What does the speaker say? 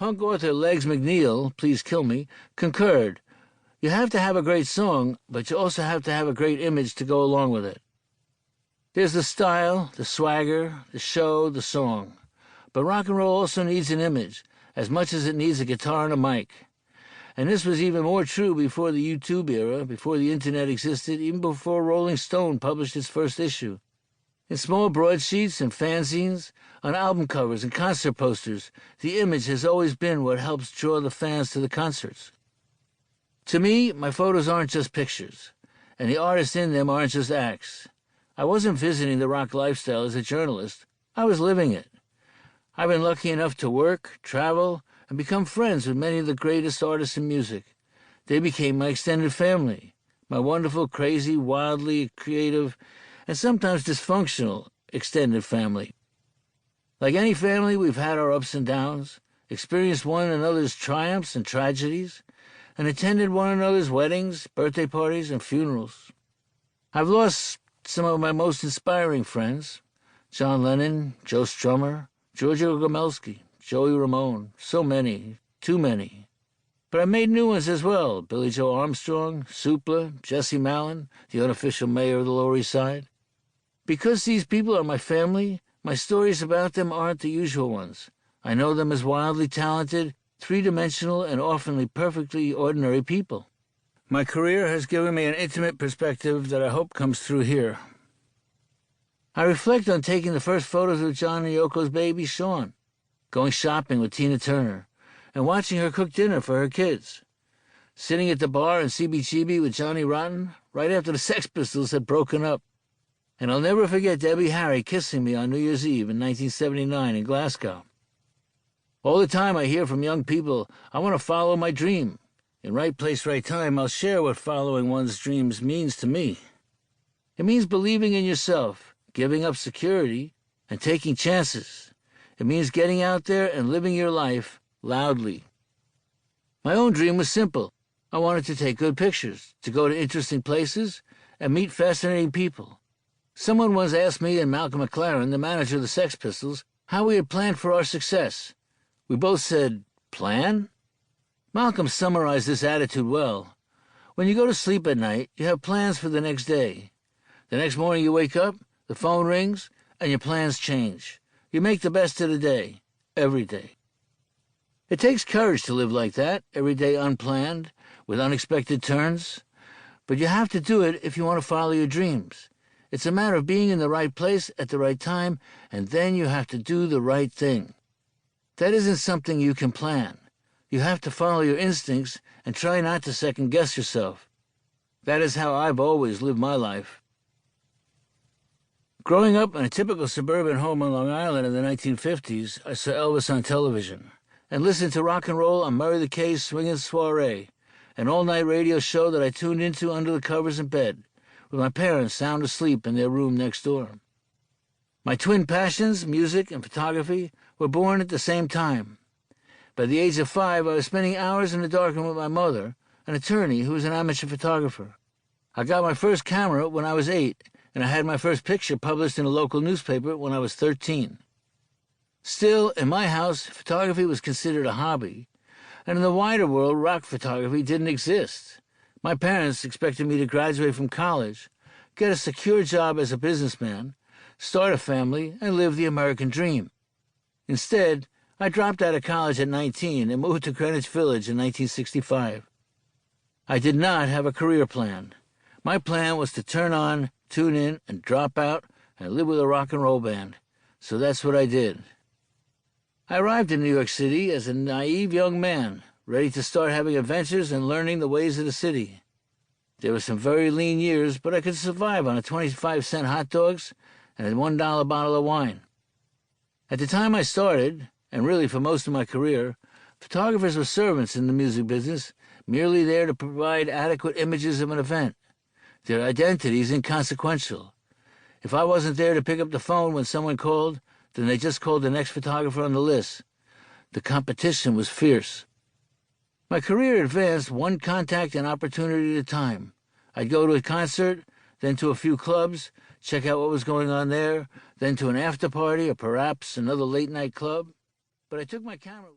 Punk author Legs McNeil, Please Kill Me, concurred. You have to have a great song, but you also have to have a great image to go along with it. There's the style, the swagger, the show, the song. But rock and roll also needs an image, as much as it needs a guitar and a mic. And this was even more true before the YouTube era, before the internet existed, even before Rolling Stone published its first issue. In small broadsheets and fanzines, on album covers and concert posters, the image has always been what helps draw the fans to the concerts. To me, my photos aren't just pictures, and the artists in them aren't just acts. I wasn't visiting the rock lifestyle as a journalist. I was living it. I've been lucky enough to work, travel, and become friends with many of the greatest artists in music. They became my extended family, my wonderful, crazy, wildly creative, and sometimes dysfunctional extended family. Like any family, we've had our ups and downs, experienced one another's triumphs and tragedies, and attended one another's weddings, birthday parties, and funerals. I've lost some of my most inspiring friends, John Lennon, Joe Strummer, Giorgio Gomelsky, Joey Ramone, so many, too many. But I made new ones as well, Billy Joe Armstrong, Supla, Jesse Malin, the unofficial mayor of the Lower East Side. Because these people are my family, my stories about them aren't the usual ones. I know them as wildly talented, three-dimensional, and often perfectly ordinary people. My career has given me an intimate perspective that I hope comes through here. I reflect on taking the first photos of John and Yoko's baby, Sean, going shopping with Tina Turner, and watching her cook dinner for her kids, sitting at the bar in CBGB with Johnny Rotten right after the Sex Pistols had broken up. And I'll never forget Debbie Harry kissing me on New Year's Eve in 1979 in Glasgow. All the time I hear from young people, I want to follow my dream. In right place, right time, I'll share what following one's dreams means to me. It means believing in yourself, giving up security, and taking chances. It means getting out there and living your life loudly. My own dream was simple. I wanted to take good pictures, to go to interesting places, and meet fascinating people. Someone once asked me and Malcolm McLaren, the manager of the Sex Pistols, how we had planned for our success. We both said, "Plan?" Malcolm summarized this attitude well. When you go to sleep at night, you have plans for the next day. The next morning you wake up, the phone rings, and your plans change. You make the best of the day, every day. It takes courage to live like that, every day unplanned, with unexpected turns. But you have to do it if you want to follow your dreams. It's a matter of being in the right place at the right time, and then you have to do the right thing. That isn't something you can plan. You have to follow your instincts and try not to second-guess yourself. That is how I've always lived my life. Growing up in a typical suburban home on Long Island in the 1950s, I saw Elvis on television and listened to rock and roll on Murray the K's Swingin' Soiree, an all-night radio show that I tuned into under the covers in bed, with my parents sound asleep in their room next door. My twin passions, music and photography, were born at the same time. By the age of 5, I was spending hours in the darkroom with my mother, an attorney who was an amateur photographer. I got my first camera when I was 8, and I had my first picture published in a local newspaper when I was 13. Still, in my house, photography was considered a hobby, and in the wider world, rock photography didn't exist. My parents expected me to graduate from college, get a secure job as a businessman, start a family, and live the American dream. Instead, I dropped out of college at 19 and moved to Greenwich Village in 1965. I did not have a career plan. My plan was to turn on, tune in, and drop out and live with a rock and roll band. So that's what I did. I arrived in New York City as a naive young man, ready to start having adventures and learning the ways of the city. There were some very lean years, but I could survive on a 25-cent hot dogs and a $1 bottle of wine. At the time I started, and really for most of my career, photographers were servants in the music business, merely there to provide adequate images of an event. Their identity is inconsequential. If I wasn't there to pick up the phone when someone called, then they just called the next photographer on the list. The competition was fierce. My career advanced one contact and opportunity at a time. I'd go to a concert, then to a few clubs, check out what was going on there, then to an after party or perhaps another late-night club. But I took my camera...